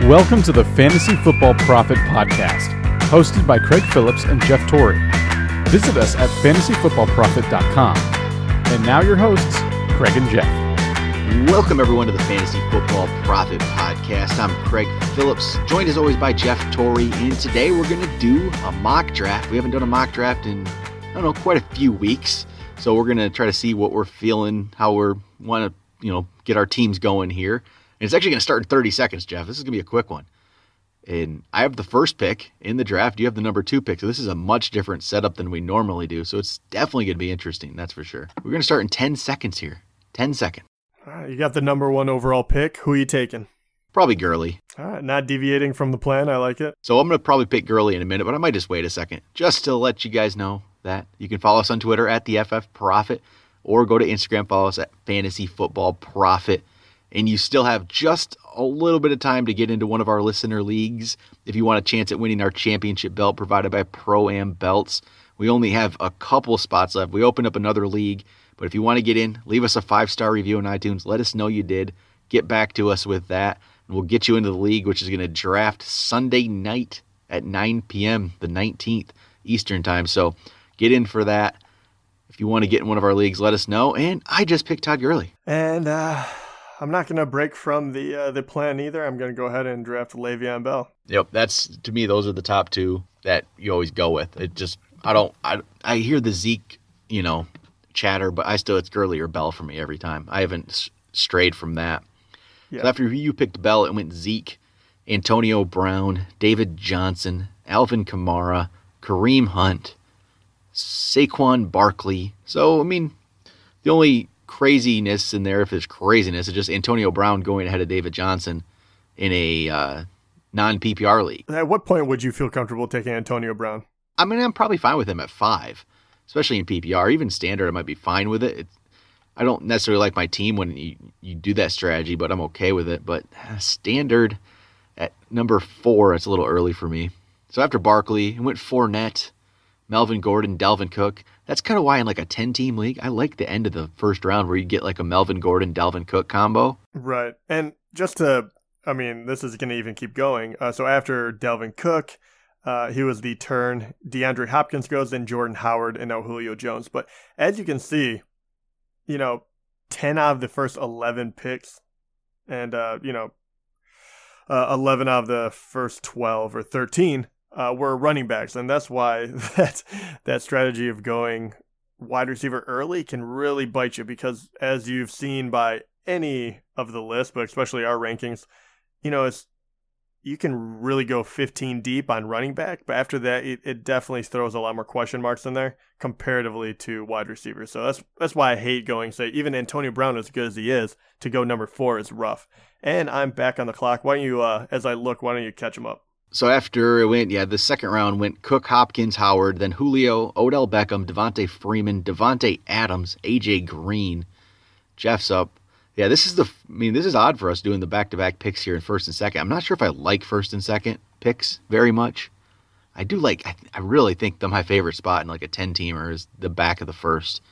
Welcome to the Fantasy Football Prophet podcast, hosted by Craig Phillips and Jeff Torrey. Visit us at fantasyfootballprophet.com. And now your hosts, Craig and Jeff. Welcome everyone to the Fantasy Football Prophet podcast. I'm Craig Phillips, joined as always by Jeff Torrey, and today we're going to do a mock draft. We haven't done a mock draft in, quite a few weeks. So we're going to try to see what we're feeling, how we want to, get our teams going here. And it's actually going to start in 30 seconds, Jeff. This is going to be a quick one. And I have the first pick in the draft. You have the number 2 pick. So this is a much different setup than we normally do. So it's definitely going to be interesting. That's for sure. We're going to start in 10 seconds here. 10 seconds. All right, you got the number 1 overall pick. Who are you taking? Probably Gurley. All right, not deviating from the plan. I like it. So I'm going to probably pick Gurley in a minute, but I might just wait a second just to let you guys know that you can follow us on Twitter at the FF Prophet, or go to Instagram, follow us at Fantasy Football Prophet. And you still have just a little bit of time to get into one of our listener leagues if you want a chance at winning our championship belt provided by Pro-Am Belts. We only have a couple spots left. We opened up another league, but if you want to get in, leave us a 5-star review on iTunes. Let us know you did. Get back to us with that, and we'll get you into the league, which is going to draft Sunday night at 9 p.m., the 19th Eastern time. So get in for that. If you want to get in one of our leagues, let us know. And I just picked Todd Gurley. And I'm not going to break from the plan either. I'm going to go ahead and draft Le'Veon Bell. Yep, to me, those are the top 2 that you always go with. It just, I hear the Zeke, chatter, but it's Gurley or Bell for me every time. I haven't strayed from that. Yeah. So after you picked Bell, it went Zeke, Antonio Brown, David Johnson, Alvin Kamara, Kareem Hunt, Saquon Barkley. So, the only craziness in there, if there's craziness, is just Antonio Brown going ahead of David Johnson in a non-PPR league. At what point would you feel comfortable taking Antonio Brown? I'm probably fine with him at 5, especially in PPR. Even standard, I might be fine with it. I don't necessarily like my team when you do that strategy, but I'm okay with it. But standard at number 4, it's a little early for me. So after Barkley, I went Fournette, Melvin Gordon, Dalvin Cook. That's kind of why in like a 10-team league, I like the end of the first round where you get like a Melvin Gordon, Dalvin Cook combo. Right. And just to, this is going to even keep going. So after Dalvin Cook, he was the turn. DeAndre Hopkins goes, then Jordan Howard, and now Julio Jones. But as you can see, 10 out of the first 11 picks and, 11 out of the first 12 or 13 were running backs. And that's why that strategy of going wide receiver early can really bite you, because as you've seen by any of the lists, but especially our rankings, you can really go 15 deep on running back, but after that, it definitely throws a lot more question marks in there comparatively to wide receivers. So that's why I hate going, say, even Antonio Brown, as good as he is, to go number 4 is rough. And I'm back on the clock. Why don't you, as I look, why don't you catch him up? So after it went, the second round went Cook, Hopkins, Howard, then Julio, Odell Beckham, Devontae Freeman, Devontae Adams, AJ Green. Jeff's up. Yeah, this is odd for us doing the back-to-back picks here in first and second. I'm not sure if I like first and second picks very much. I really think that my favorite spot in like a 10-teamer is the back of the first.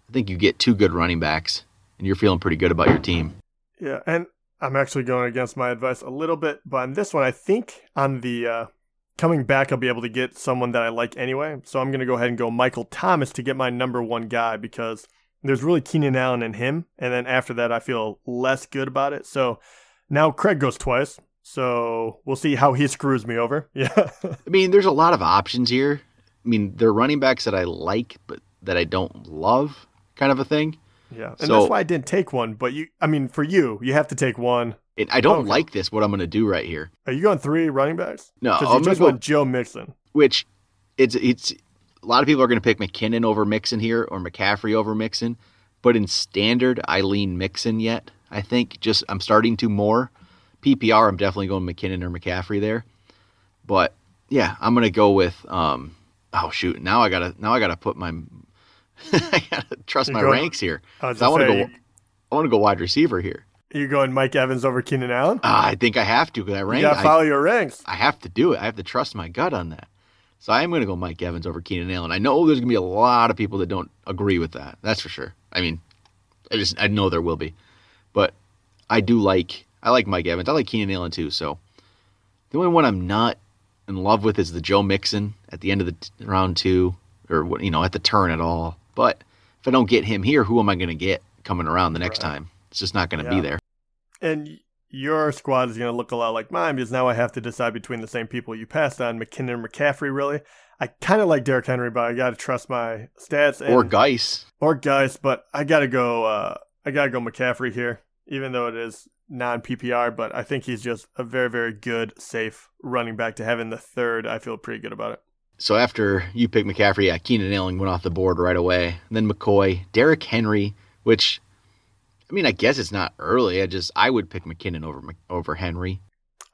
I think you get 2 good running backs, and you're feeling pretty good about your team. Yeah, and I'm actually going against my advice a little bit, but on this one, I think on the coming back, I'll be able to get someone that I like anyway. So I'm going to go ahead and go Michael Thomas to get my number 1 guy, because there's really Keenan Allen and him. And then after that, I feel less good about it. So now Craig goes twice. So we'll see how he screws me over. Yeah. There's a lot of options here. They're running backs that I like, but that I don't love, kind of a thing. Yeah. And that's why I didn't take one. But for you have to take one. I don't like this, what I'm going to do right here. Are you going 3 running backs? No. Because you just went Joe Mixon. Which, it's a lot of people are going to pick McKinnon over Mixon here, or McCaffrey over Mixon. But in standard, I lean Mixon yet. I think I'm starting to more. PPR, I'm definitely going McKinnon or McCaffrey there. But yeah, I'm going to go with, now I gotta put my, I gotta trust my ranks here. I want to go wide receiver here. You're going Mike Evans over Keenan Allen? I think I have to, because you got to follow your ranks. I have to do it. I have to trust my gut on that. So I am going to go Mike Evans over Keenan Allen. I know there's going to be a lot of people that don't agree with that. That's for sure. I know there will be. But I like Mike Evans. I like Keenan Allen too. So The only one I'm not in love with is the Joe Mixon at the end of the round 2, or at the turn at all. But if I don't get him here, who am I going to get coming around the next time? It's just not going to be there. And your squad is going to look a lot like mine, because now I have to decide between the same people you passed on, McKinnon and McCaffrey, really. I kind of like Derrick Henry, but I got to trust my stats. Or Geis, but I got to go McCaffrey here, even though it is non-PPR, but I think he's just a very, very good, safe running back to have in the third. I feel pretty good about it. So after you pick McCaffrey, Keenan Allen went off the board right away. And then McCoy, Derrick Henry, which, I guess it's not early. I would pick McKinnon over Henry.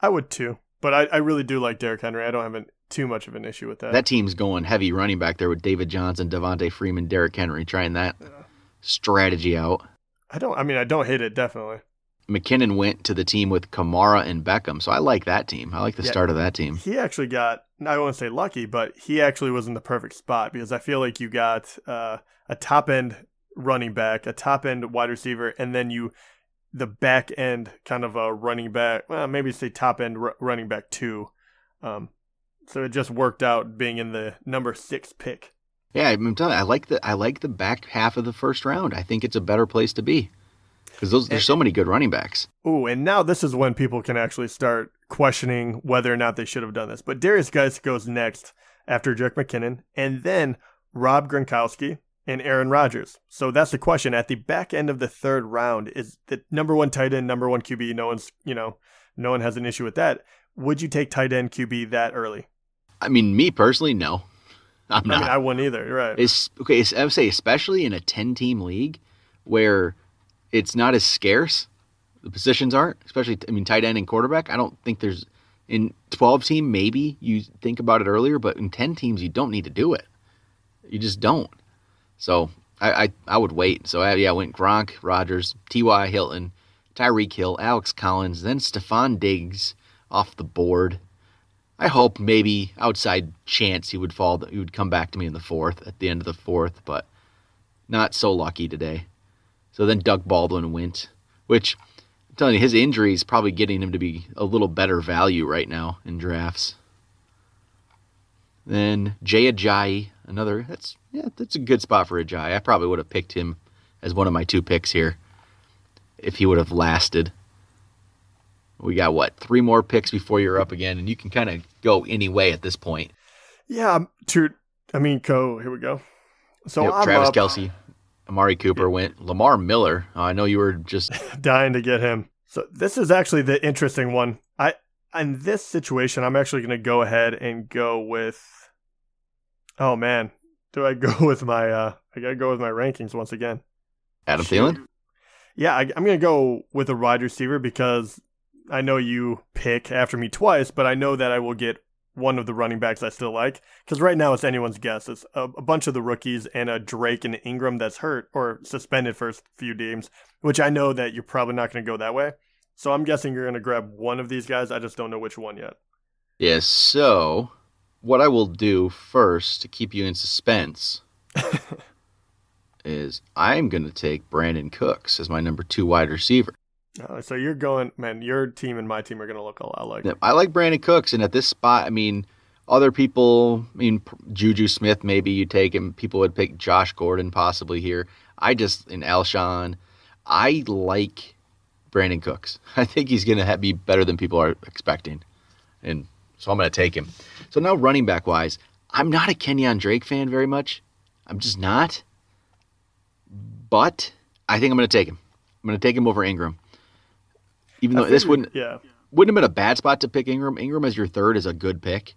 I would too, but I really do like Derrick Henry. I don't have too much of an issue with that. That team's going heavy running back there with David Johnson, Devontae Freeman, Derrick Henry, trying that strategy out. I don't hate it, definitely. McKinnon went to the team with Kamara and Beckham, so I like that team. I like the start of that team. He actually got, I won't say lucky, but he actually was in the perfect spot, because I feel like you got a top-end running back, a top-end wide receiver, and then the back-end kind of a running back, well, maybe say top-end running back 2. So it just worked out being in the number 6 pick. Yeah, I'm telling you, I like the back half of the first round. I think it's a better place to be. Because there's so many good running backs. Ooh, and now this is when people can actually start questioning whether or not they should have done this. But Darius Geis goes next after Jerick McKinnon, and then Rob Gronkowski and Aaron Rodgers. So that's the question. At the back end of the third round, is the number 1 tight end, number 1 QB? No one has an issue with that. Would you take tight end QB that early? Me personally, no. I'm not. I wouldn't either. Right. I would say especially in a 10-team league where it's not as scarce. The positions aren't, especially, tight end and quarterback. I don't think there's, in 12-team, maybe you think about it earlier, but in 10 teams, you don't need to do it. You just don't. So I would wait. So I went Gronk, Rodgers, T.Y. Hilton, Tyreek Hill, Alex Collins, then Stephon Diggs off the board. I hope maybe outside chance he would come back to me in the 4th, at the end of the 4th, but not so lucky today. So then Doug Baldwin went, which I'm telling you, his injury is probably getting him to be a little better value right now in drafts. Then Jay Ajayi, that's a good spot for Ajayi. I probably would have picked him as one of my 2 picks here if he would have lasted. We got 3 more picks before you're up again, and you can kind of go any way at this point. Yeah, here we go. So yep, Travis Kelce. Amari Cooper went. Lamar Miller. I know you were just dying to get him. So this is actually the interesting one. In this situation, I'm actually going to go ahead and go with. Oh man, do I go with my? I gotta go with my rankings once again. Adam Thielen. Yeah, I'm going to go with a wide receiver because I know you pick after me twice, but I know that I will get one of the running backs I still like, because right now it's anyone's guess. It's a bunch of the rookies and a Drake and Ingram that's hurt or suspended for a few games, which I know that you're probably not going to go that way. So I'm guessing you're going to grab one of these guys. I just don't know which one yet. Yeah, so what I will do first to keep you in suspense is I'm going to take Brandon Cooks as my number 2 wide receiver. So you're going, man, your team and my team are going to look a lot like. I like Brandon Cooks, and at this spot, other people, Juju Smith, maybe you take him. People would pick Josh Gordon possibly here. In Alshon, I like Brandon Cooks. I think he's going to be better than people are expecting, and so I'm going to take him. So now running back wise, I'm not a Kenyon Drake fan very much. I'm just not. But I think I'm going to take him. I'm going to take him over Ingram. Even though this wouldn't have been a bad spot to pick Ingram. Ingram as your 3rd is a good pick.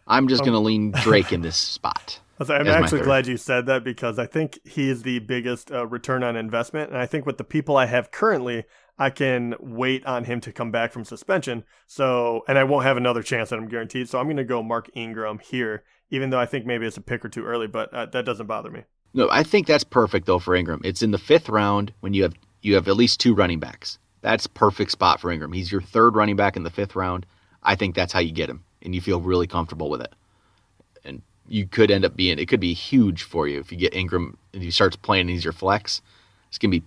I'm just going to lean Drake in this spot. I'm actually glad you said that, because I think he is the biggest return on investment. And I think with the people I have currently, I can wait on him to come back from suspension. And I won't have another chance that I'm guaranteed. So I'm going to go Mark Ingram here, even though I think maybe it's a pick or 2 early, but that doesn't bother me. No, I think that's perfect, though, for Ingram. It's in the 5th round when you have at least 2 running backs. That's perfect spot for Ingram. He's your 3rd running back in the 5th round. I think that's how you get him, and you feel really comfortable with it. And you could end up it could be huge for you if you get Ingram and he starts playing and he's your flex. It's going to be,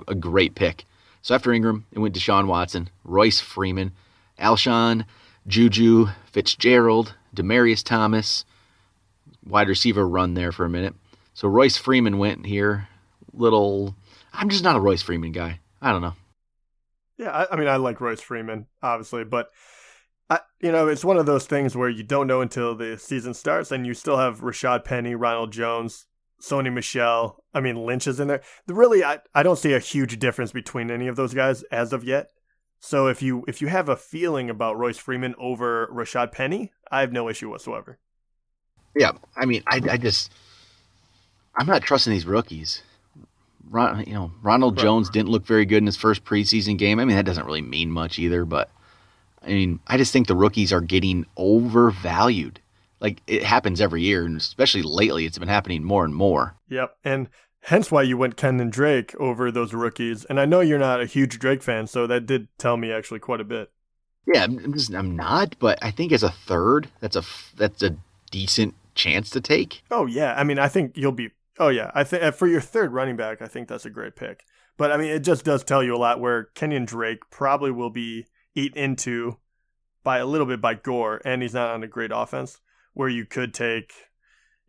a great pick. So after Ingram, it went Deshaun Watson, Royce Freeman, Alshon Juju, Fitzgerald, Demaryius Thomas, wide receiver run there for a minute. So Royce Freeman went here. I'm just not a Royce Freeman guy. I don't know. Yeah, I mean, I like Royce Freeman, obviously, but it's one of those things where you don't know until the season starts, and you still have Rashad Penny, Ronald Jones, Sony Michel. I mean, Lynch is in there. Really, I don't see a huge difference between any of those guys as of yet. So if you have a feeling about Royce Freeman over Rashad Penny, I have no issue whatsoever. Yeah, I mean, I'm not trusting these rookies. Ronald Jones didn't look very good in his first preseason game. I mean, that doesn't really mean much either, but I mean, I just think the rookies are getting overvalued. Like, it happens every year, and especially lately, it's been happening more and more. Yep, and hence why you went Kenyon Drake over those rookies. And I know you're not a huge Drake fan, so that did tell me actually quite a bit. Yeah, I'm not, but I think as a third, that's a decent chance to take. Oh yeah, I mean, I think you'll be. Oh yeah, I think for your third running back, I think that's a great pick. But I mean, it just does tell you a lot where Kenyon Drake probably will be eaten into by a little bit by Gore, and he's not on a great offense. Where you could take,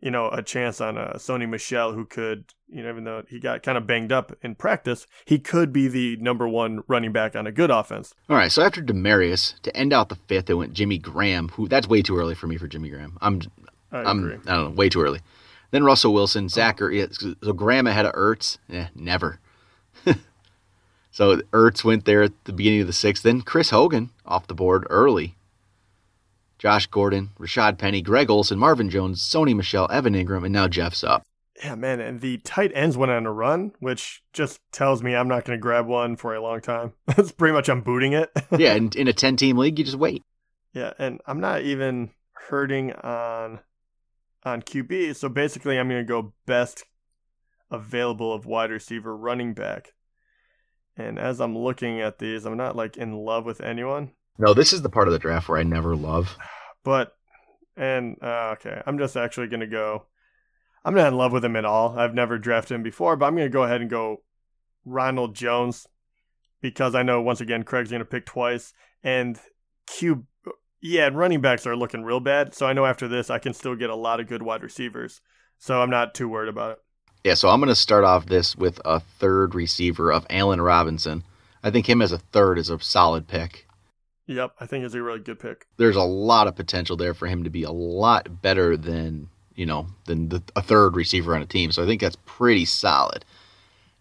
a chance on a Sony Michel who could, even though he got kind of banged up in practice, he could be the number one running back on a good offense. All right, so after Demaryius, to end out the fifth, it went Jimmy Graham, who that's way too early for me for Jimmy Graham. I don't know, way too early. Then Russell Wilson, Zachary. So Graham ahead of Ertz? Never. So Ertz went there at the beginning of the sixth. Then Chris Hogan off the board early. Josh Gordon, Rashad Penny, Greg Olsen, Marvin Jones, Sony Michel, Evan Ingram, and now Jeff's up. Yeah, man, and the tight ends went on a run, which just tells me I'm not going to grab one for a long time. That's pretty much I'm booting it. Yeah, in a 10-team league, you just wait. Yeah, and I'm not even hurting on QB, so basically I'm going to go best available of wide receiver running back. And as I'm looking at these, I'm not like in love with anyone. No, this is the part of the draft where I never love. Okay, I'm just actually going to go. I'm not in love with him at all. I've never drafted him before, but I'm going to go ahead and go Ronald Jones because I know, once again, Craig's going to pick twice. And running backs are looking real bad. So I know after this, I can still get a lot of good wide receivers. So I'm not too worried about it. Yeah, so I'm going to start off this with a third receiver of Allen Robinson. I think him as a third is a solid pick. Yep, I think it's a really good pick. There's a lot of potential there for him to be a lot better than a third receiver on a team. So I think that's pretty solid.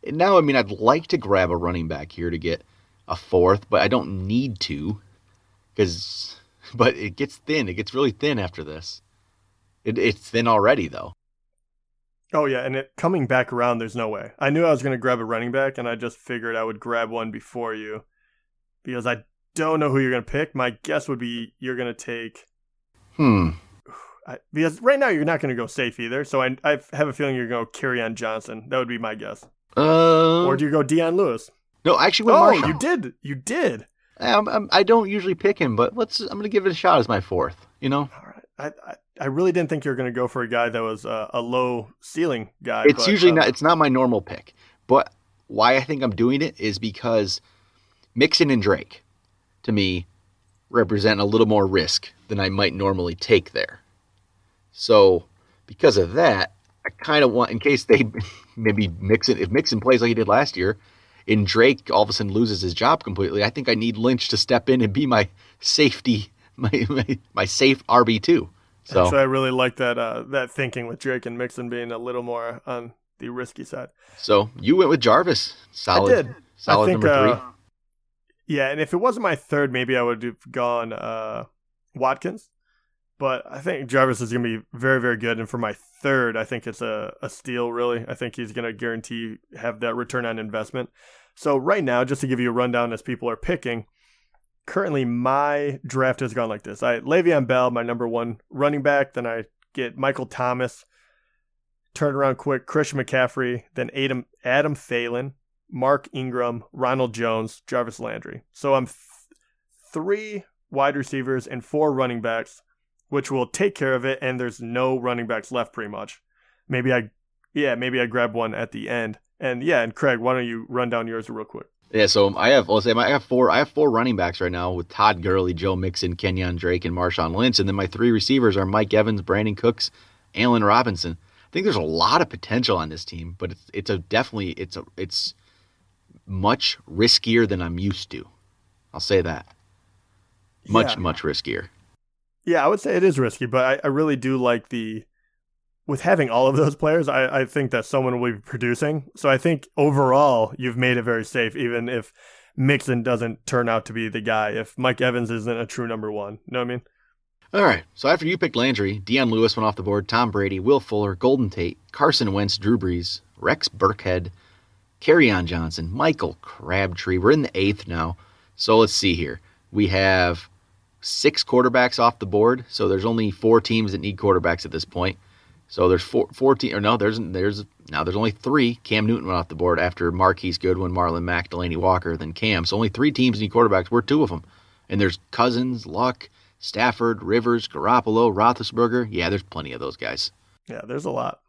And now, I mean, I'd like to grab a running back here to get a fourth, but I don't need to but it gets thin. It gets really thin after this. It's thin already, though. Oh, yeah, and coming back around, there's no way. I knew I was going to grab a running back, and I just figured I would grab one before you because I don't know who you're going to pick. My guess would be you're going to take... Because right now you're not going to go safe either, so I have a feeling you're going to go Kerryon Johnson. That would be my guess. Or do you go Deion Lewis? No, I actually went Marshall. You did. I don't usually pick him, but I'm going to give it a shot as my fourth. All right. I really didn't think you were going to go for a guy that was a low ceiling guy. It's usually not. It's not my normal pick, but why I think I'm doing it is because Mixon and Drake, to me, represent a little more risk than I might normally take there. So because of that, I kind of want, in case they maybe if Mixon plays like he did last year, and Drake all of a sudden loses his job completely, I think I need Lynch to step in and be my safety, my safe RB2. So actually, I really like that thinking with Drake and Mixon being a little more on the risky side. So you went with Jarvis. Solid. I did. Solid number 3. Yeah, and if it wasn't my third, maybe I would have gone Watkins. But I think Jarvis is going to be very, very good. And for my third, I think it's a steal, really. I think he's going to guarantee have that return on investment. So right now, just to give you a rundown as people are picking, currently my draft has gone like this. Le'Veon Bell, my number one running back. Then I get Michael Thomas, turn around quick, Christian McCaffrey, then Adam Thielen, Mark Ingram, Ronald Jones, Jarvis Landry. So I'm 3 wide receivers and 4 running backs, which will take care of it, and there's no running backs left pretty much. Maybe I grab one at the end. And Craig, why don't you run down yours real quick? Yeah, so I have four running backs right now with Todd Gurley, Joe Mixon, Kenyon Drake, and Marshawn Lynch, and then my three receivers are Mike Evans, Brandon Cooks, Allen Robinson. I think there's a lot of potential on this team, but it's much riskier than I'm used to. I'll say that. Much riskier. Yeah, I would say it is risky, but I really do like with having all of those players, I think that someone will be producing. So I think overall you've made it very safe, even if Mixon doesn't turn out to be the guy, if Mike Evans isn't a true number one. You know what I mean? All right, so after you picked Landry, Deion Lewis went off the board, Tom Brady, Will Fuller, Golden Tate, Carson Wentz, Drew Brees, Rex Burkhead, Kerryon Johnson, Michael Crabtree. We're in the 8th now. So let's see here. We have 6 quarterbacks off the board. So there's only 4 teams that need quarterbacks at this point. So there's there's only 3. Cam Newton went off the board after Marquise Goodwin, Marlon Mack, Delaney Walker, then Cam. So only 3 teams need quarterbacks. We're 2 of them. And there's Cousins, Luck, Stafford, Rivers, Garoppolo, Roethlisberger. Yeah, there's plenty of those guys. Yeah, there's a lot.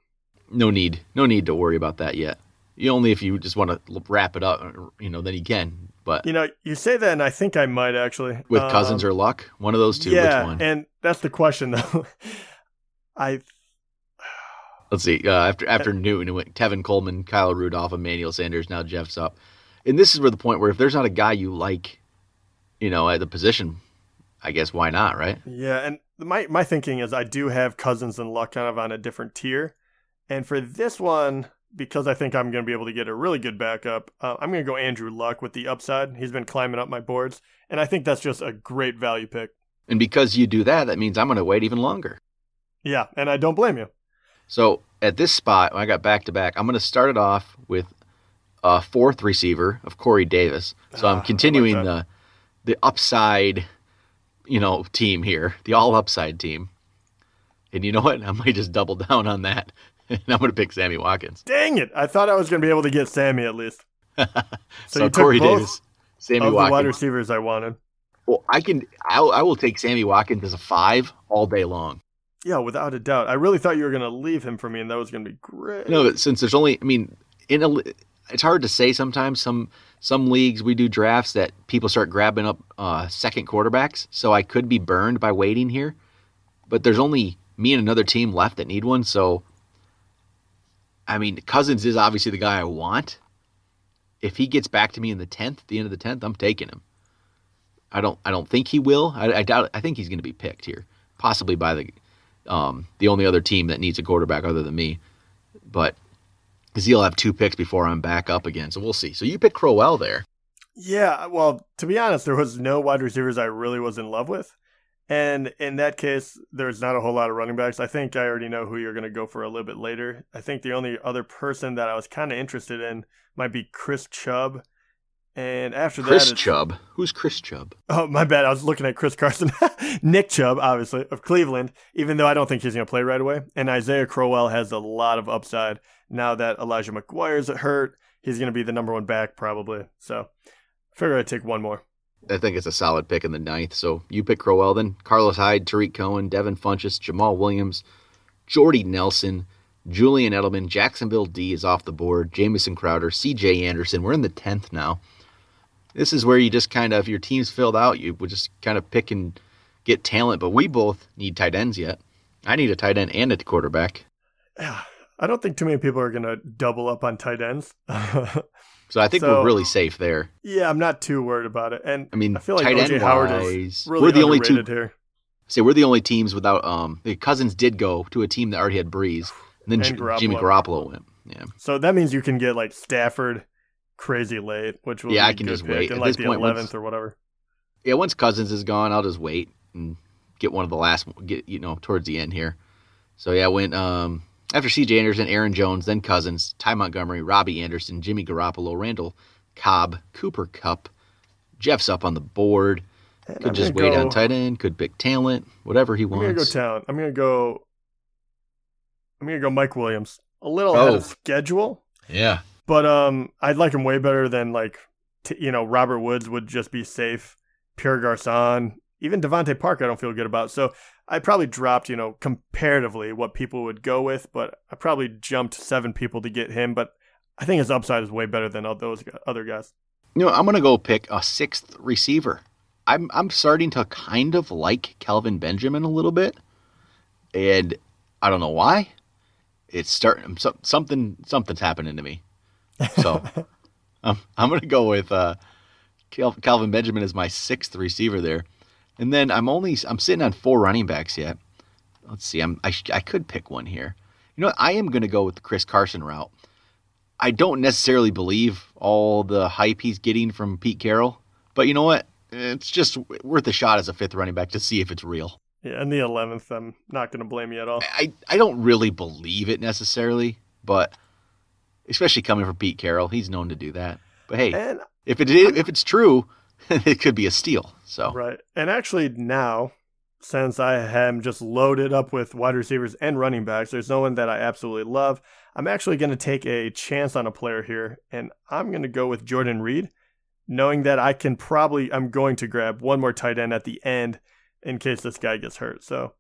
No need to worry about that yet. Only if you just want to wrap it up, then you can. But you say that, and I think I might actually with Cousins or Luck, one of those two. Yeah, which one? And that's the question though. Let's see. After Newton, it went Tevin Coleman, Kyle Rudolph, Emmanuel Sanders. Now Jeff's up, and this is where the point where if there's not a guy you like, at the position, I guess why not, right? Yeah, and my thinking is I do have Cousins and Luck kind of on a different tier, and for this one, because I think I'm going to be able to get a really good backup, I'm going to go Andrew Luck with the upside. He's been climbing up my boards, and I think that's just a great value pick. And because you do that, that means I'm going to wait even longer. Yeah, and I don't blame you. So at this spot, when I got back-to-back, I'm going to start it off with a 4th receiver of Corey Davis. So I'm continuing the upside, team here, the all-upside team. And you know what? I might just double down on that. And I'm going to pick Sammy Watkins. Dang it. I thought I was going to be able to get Sammy at least. So you Corey took both Davis, Sammy of Watkins. The wide receivers I wanted. Well, I will take Sammy Watkins as a 5 all day long. Yeah, without a doubt. I really thought you were going to leave him for me, and that was going to be great. No, since there's only, it's hard to say sometimes. Some leagues we do drafts that people start grabbing up second quarterbacks, so I could be burned by waiting here. But there's only me and another team left that need one, so Cousins is obviously the guy I want. If he gets back to me in the 10th, the end of the 10th, I'm taking him. I don't think he will. I doubt it. I think he's going to be picked here, possibly by the only other team that needs a quarterback other than me. But because he'll have 2 picks before I'm back up again, so we'll see. So you pick Crowell there. Yeah, well, to be honest, there was no wide receivers I really was in love with. And in that case, there's not a whole lot of running backs. I think I already know who you're going to go for a little bit later. I think the only other person that I was kind of interested in might be Chris Chubb. And after Chris Chubb? Who's Chris Chubb? Oh, my bad. I was looking at Chris Carson. Nick Chubb, obviously, of Cleveland, even though I don't think he's going to play right away. And Isaiah Crowell has a lot of upside. Now that Elijah McGuire's hurt, he's going to be the number 1 back probably. So I figure I'd take one more. I think it's a solid pick in the 9th. So you pick Crowell, then Carlos Hyde, Tariq Cohen, Devin Funchess, Jamal Williams, Jordy Nelson, Julian Edelman, Jacksonville D is off the board, Jamison Crowder, C.J. Anderson. We're in the 10th now. This is where you just kind of, if your team's filled out, you would just kind of pick and get talent. But we both need tight ends yet. I need a tight end and a quarterback. Yeah, I don't think too many people are going to double up on tight ends. So I think we're really safe there. Yeah, I'm not too worried about it. And I feel like tight O.J. Howard is really underrated here. We're the only teams without the Cousins did go to a team that already had Breeze. And then Jimmy Garoppolo went. Yeah. So that means you can get like Stafford crazy late, which will be I can just wait in at like this the point, 11th or whatever. Yeah, once Cousins is gone, I'll just wait and get one of the last towards the end here. So yeah, I went after C.J. Anderson, Aaron Jones, then Cousins, Ty Montgomery, Robbie Anderson, Jimmy Garoppolo, Randall Cobb, Cooper Kupp. Jeff's up on the board. And could just wait on tight end. Could pick talent, whatever he wants. I'm gonna go talent. I'm gonna go Mike Williams. A little ahead of schedule. Yeah. But I'd like him way better than Robert Woods would just be safe. Pierre Garçon, even Devontae Parker, I don't feel good about. So I probably dropped, comparatively what people would go with, but I probably jumped 7 people to get him. But I think his upside is way better than all those other guys. I'm going to go pick a sixth receiver. I'm starting to kind of like Kelvin Benjamin a little bit, and I don't know why. It's starting something's happening to me. So I'm going to go with Calvin Benjamin as my sixth receiver there, and then I'm sitting on 4 running backs yet. Let's see. I could pick one here. You know what? I am going to go with the Chris Carson route. I don't necessarily believe all the hype he's getting from Pete Carroll, but you know what? It's just worth a shot as a 5th running back to see if it's real. Yeah, and the 11th, I'm not going to blame you at all. I don't really believe it necessarily, but especially coming from Pete Carroll, he's known to do that. But hey, if it's true, it could be a steal. So right, and actually now, since I am just loaded up with wide receivers and running backs, there's no one that I absolutely love. I'm actually going to take a chance on a player here, and I'm going to go with Jordan Reed, knowing that I'm going to grab one more tight end at the end in case this guy gets hurt. So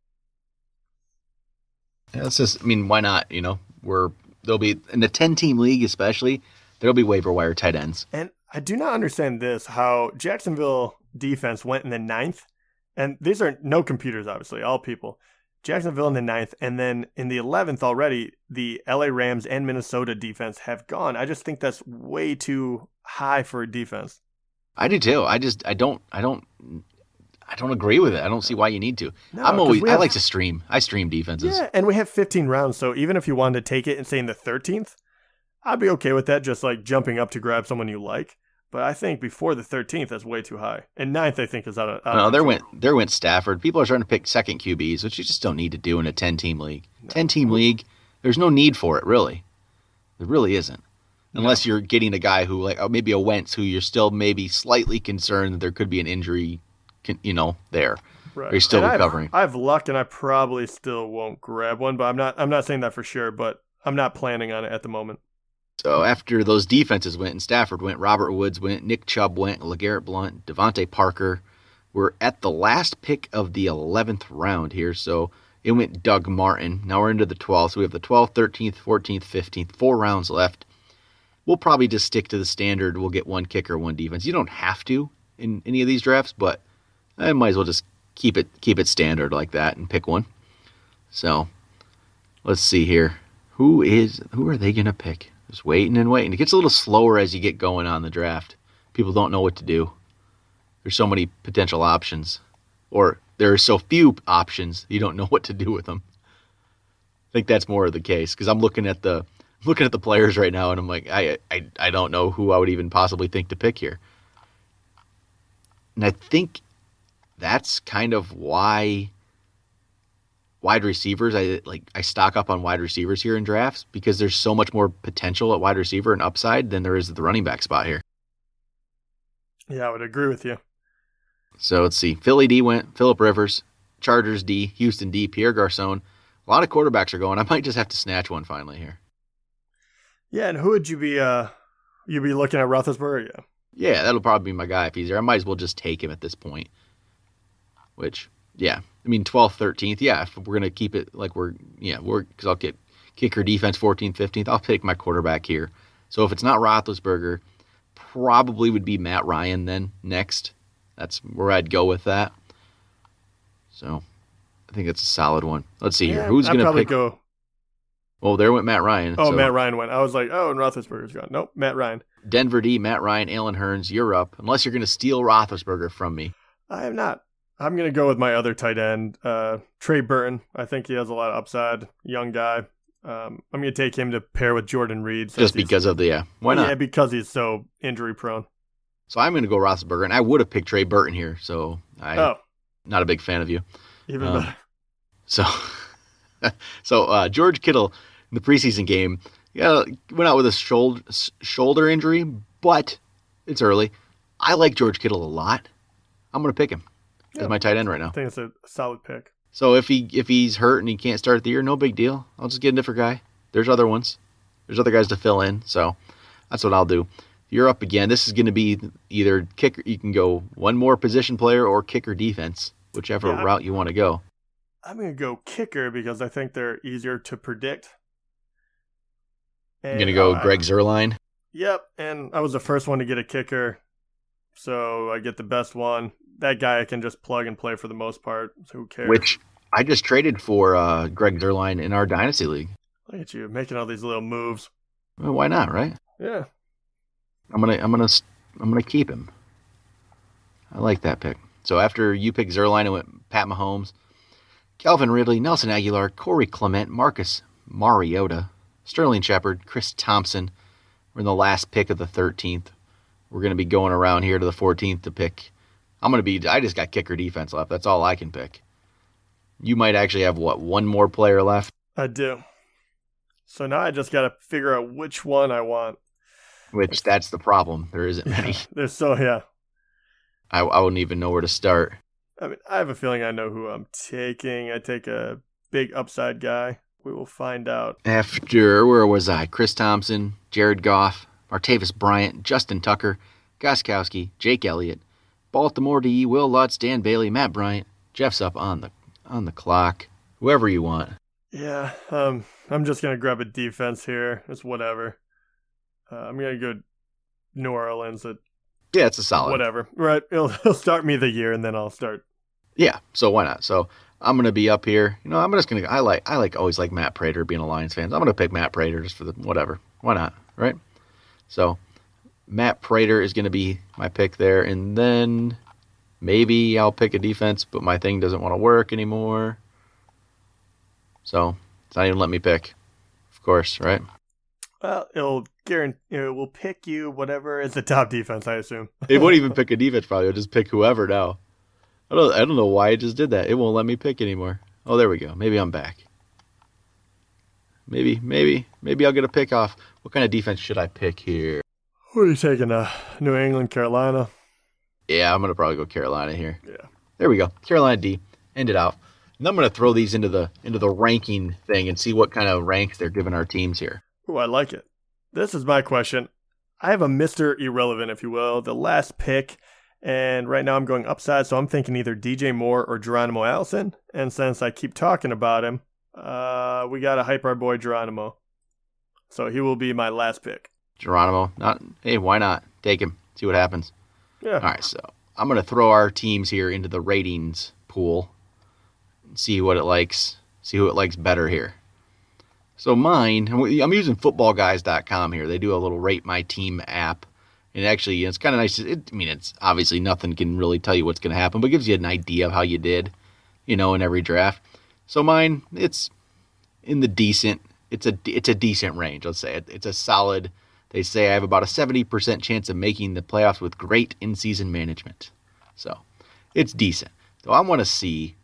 yeah, why not? There'll be in a 10-team league, especially there'll be waiver wire tight ends. And I do not understand how Jacksonville defense went in the 9th, and these are no computers, obviously, all people. Jacksonville in the 9th, and then in the 11th already, the LA Rams and Minnesota defense have gone. I just think that's way too high for a defense. I do too. I don't agree with it. I don't see why you need to. No, I like to stream. I stream defenses. Yeah, and we have 15 rounds, so even if you wanted to take it and say in the 13th, I'd be okay with that, just like jumping up to grab someone you like. But I think before the 13th, that's way too high. And 9th, I think, is out of No, there went Stafford. People are starting to pick second QBs, which you just don't need to do in a 10-team league. 10-team league, there's no need for it, really. There really isn't. Unless you're getting a guy who, maybe a Wentz, who you're still maybe slightly concerned that there could be an injury, there. Right. Or you're still recovering. I have luck, and I probably still won't grab one, but I'm not saying that for sure, but I'm not planning on it at the moment. So after those defenses went and Stafford went, Robert Woods went, Nick Chubb went, LeGarrette Blount, Devontae Parker. We're at the last pick of the 11th round here, so it went Doug Martin. Now we're into the 12th, so we have the 12th, 13th, 14th, 15th, 4 rounds left. We'll probably just stick to the standard. We'll get one kicker, one defense. You don't have to in any of these drafts, but I might as well just keep it standard like that and pick one. So let's see here. Who are they going to pick? Just waiting and waiting. It gets a little slower as you get going on the draft. People don't know what to do. There's so many potential options. Or there are so few options, you don't know what to do with them. I think that's more of the case, because I'm looking at the players right now, and I'm like, I don't know who I would even possibly think to pick here. And I think that's kind of why wide receivers, I stock up on wide receivers here in drafts, because there's so much more potential at wide receiver and upside than there is at the running back spot here. Yeah, I would agree with you. So let's see. Philly D went, Phillip Rivers, Chargers D, Houston D, Pierre Garcon. A lot of quarterbacks are going. I might just have to snatch one finally here. Yeah, and who would you be looking at? Roethlisberger? Yeah, that'll probably be my guy if he's there. I might as well just take him at this point. Which, yeah. 12th, 13th, yeah, if we're going to keep it like because I'll get kicker, defense, 14th, 15th, I'll pick my quarterback here. So if it's not Roethlisberger, probably would be Matt Ryan then next. That's where I'd go with that. So I think it's a solid one. Let's see here. Who's going to pick? Go. Oh, there went Matt Ryan. Oh, so Matt Ryan went. I was like, and Roethlisberger's gone. Nope, Matt Ryan. Denver D, Matt Ryan, Alan Hearns, you're up. Unless you're going to steal Roethlisberger from me. I am not. I'm going to go with my other tight end, Trey Burton. I think he has a lot of upside. Young guy. I'm going to take him to pair with Jordan Reed. Just because of why not? Yeah, because he's so injury prone. So I'm going to go Roethlisberger, and I would have picked Trey Burton here. So I'm not a big fan of you. Even better. So George Kittle in the preseason game, went out with a shoulder injury, but it's early. I like George Kittle a lot. I'm going to pick him as my tight end right now. I think it's a solid pick. So if he's hurt and he can't start the year, no big deal. I'll just get a different guy. There's other ones. There's other guys to fill in. So that's what I'll do. You're up again. This is going to be either kicker. You can go one more position player or kicker defense, whichever route you want to go. I'm going to go kicker because I think they're easier to predict. You're going to go Greg Zuerlein? Yep, and I was the first one to get a kicker, so I get the best one. That guy I can just plug and play for the most part, so who cares? Which I just traded for Greg Zerline in our Dynasty League. Look at you, making all these little moves. Well, why not, right? Yeah. I'm gonna keep him. I like that pick. So after you picked Zerline, it went Pat Mahomes, Calvin Ridley, Nelson Aguilar, Corey Clement, Marcus Mariota, Sterling Shepard, Chris Thompson. We're in the last pick of the 13th. We're going to be going around here to the 14th to pick. I just got kicker defense left. That's all I can pick. You might actually have, one more player left? I do. So now I just got to figure out which one I want. Which, that's the problem. There isn't many. I wouldn't even know where to start. I mean, I have a feeling I know who I'm taking. I take a big upside guy. We will find out. After, where was I? Chris Thompson, Jared Goff, Martavis Bryant, Justin Tucker, Gostkowski, Jake Elliott, Baltimore DE, Will Lutz, Dan Bailey, Matt Bryant. Jeff's up on the clock. Whoever you want. Yeah, I'm just going to grab a defense here. It's whatever. I'm going to go New Orleans. Yeah, it's a solid. Whatever. Right. He'll start me the year, and then I'll start. Yeah, so why not? So I'm going to be up here. I'm just going to, I always like Matt Prater being a Lions fan. So I'm going to pick Matt Prater just for the, whatever. Why not, right? So Matt Prater is going to be my pick there. And then maybe I'll pick a defense, but my thing doesn't want to work anymore. So it's not even let me pick, of course, right? Well, it will pick you whatever is the top defense, I assume. It won't even pick a defense probably. It'll just pick whoever now. I don't know why it just did that. It won't let me pick anymore. Oh, there we go. Maybe I'm back. Maybe I'll get a pick off. What kind of defense should I pick here? Who are you taking? New England, Carolina? Yeah, I'm going to probably go Carolina here. Yeah. There we go. Carolina D. End it out. And I'm going to throw these into the ranking thing and see what kind of ranks they're giving our teams here. Oh, I like it. This is my question. I have a Mr. Irrelevant, if you will, the last pick. And right now I'm going upside, so I'm thinking either DJ Moore or Geronimo Allison. And since I keep talking about him, we got to hype our boy Geronimo. So he will be my last pick. Geronimo. Hey, why not? Take him. See what happens. Yeah. All right, so I'm going to throw our teams here into the ratings pool and see what it likes. See who it likes better here. So mine, I'm using footballguys.com here. They do a little Rate My Team app. And actually, it's kind of nice. It's obviously nothing can really tell you what's going to happen, but it gives you an idea of how you did, in every draft. So mine, it's in the decent. It's a decent range. Let's say it's a solid. They say I have about a 70% chance of making the playoffs with great in-season management. So it's decent. So I want to see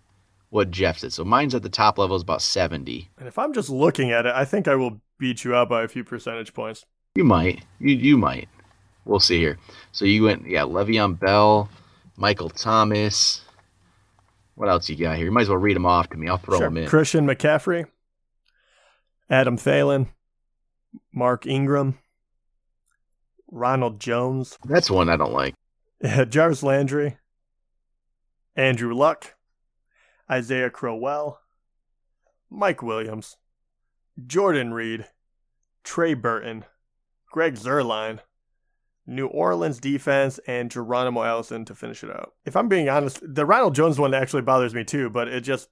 what Jeff's at. So mine's at the top level is about 70. And if I'm just looking at it, I think I will beat you out by a few percentage points. You might. You might. We'll see here. So you went, Le'Veon Bell, Michael Thomas. What else you got here? You might as well read them off to me. I'll throw them in. Christian McCaffrey, Adam Thielen, Mark Ingram, Ronald Jones. That's one I don't like. Jarvis Landry, Andrew Luck, Isaiah Crowell, Mike Williams, Jordan Reed, Trey Burton, Greg Zerline, New Orleans defense, and Geronimo Allison to finish it out. If I'm being honest, the Ronald Jones one actually bothers me too, but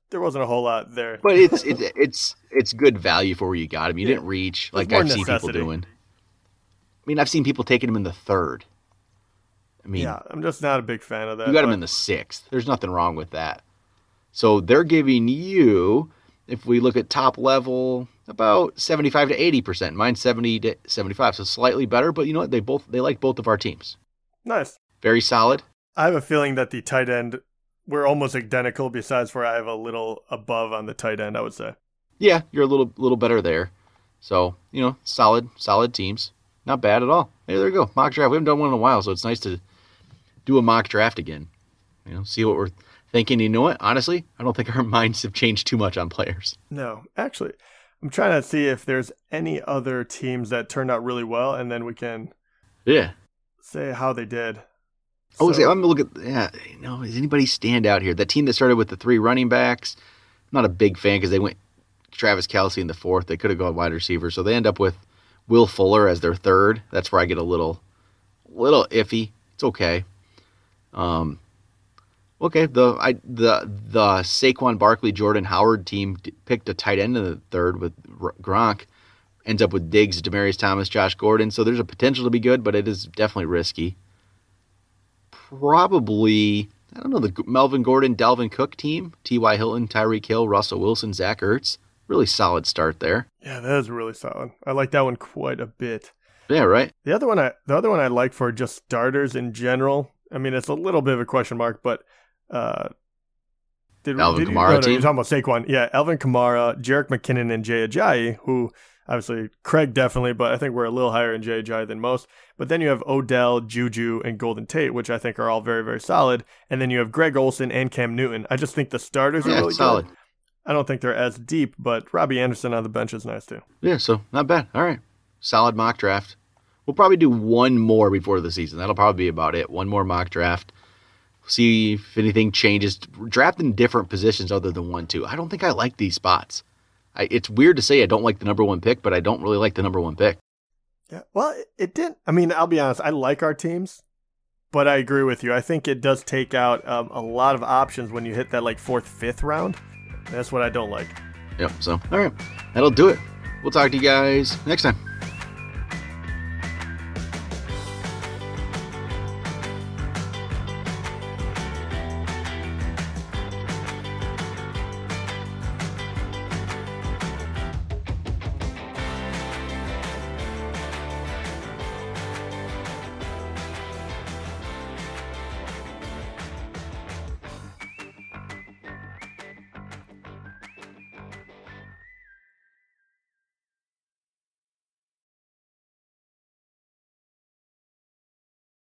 there wasn't a whole lot there. But it's good value for where you got him. You didn't reach like I've seen people doing. I've seen people taking him in the third. Yeah, I'm just not a big fan of that. You got him in the sixth. There's nothing wrong with that. So they're giving you, if we look at top level, about 75 to 80%. Mine's 70 to 75, so slightly better. But you know what? They like both of our teams. Nice. Very solid. I have a feeling that the tight end, we're almost identical, besides where I have a little above on the tight end, I would say. Yeah, you're a little better there. So, solid teams. Not bad at all. Hey, there you go. Mock draft. We haven't done one in a while, so it's nice to do a mock draft again. See what we're thinking. You know what? Honestly, I don't think our minds have changed too much on players. No, actually, I'm trying to see if there's any other teams that turned out really well, and then we can say how they did. I'm going to look at, does anybody stand out here? That team that started with the 3 running backs, I'm not a big fan because they went Travis Kelce in the 4th. They could have gone wide receiver, so they end up with Will Fuller as their third. That's where I get a little iffy. It's okay. Okay, the Saquon Barkley, Jordan Howard team picked a tight end in the third with Gronk. Ends up with Diggs, Demaryius Thomas, Josh Gordon. So there's a potential to be good, but it is definitely risky. Probably, I don't know, the Melvin Gordon, Dalvin Cook team. T.Y. Hilton, Tyreek Hill, Russell Wilson, Zach Ertz. Really solid start there. Yeah, that is really solid. I like that one quite a bit. Yeah, right. The other one I like for just starters in general. I mean, it's a little bit of a question mark, but Alvin Kamara team. You're talking about Saquon. Yeah, Alvin Kamara, Jerick McKinnon, and Jay Ajayi, who obviously Craig definitely, but I think we're a little higher in Jay Ajayi than most. But then you have Odell, Juju, and Golden Tate, which I think are all very, very solid. And then you have Greg Olsen and Cam Newton. I just think the starters are really solid. Good. I don't think they're as deep, but Robbie Anderson on the bench is nice too. Yeah, so not bad. All right. Solid mock draft. We'll probably do one more before the season. That'll probably be about it. One more mock draft. See if anything changes. Draft in different positions other than 1-2. I don't think I like these spots. It's weird to say I don't like the number one pick, but I don't really like the number one pick. Yeah, well, it didn't. I mean, I'll be honest. I like our teams, but I agree with you. I think it does take out a lot of options when you hit that like 4th, 5th round. That's what I don't like. Yep. So, all right. That'll do it. We'll talk to you guys next time.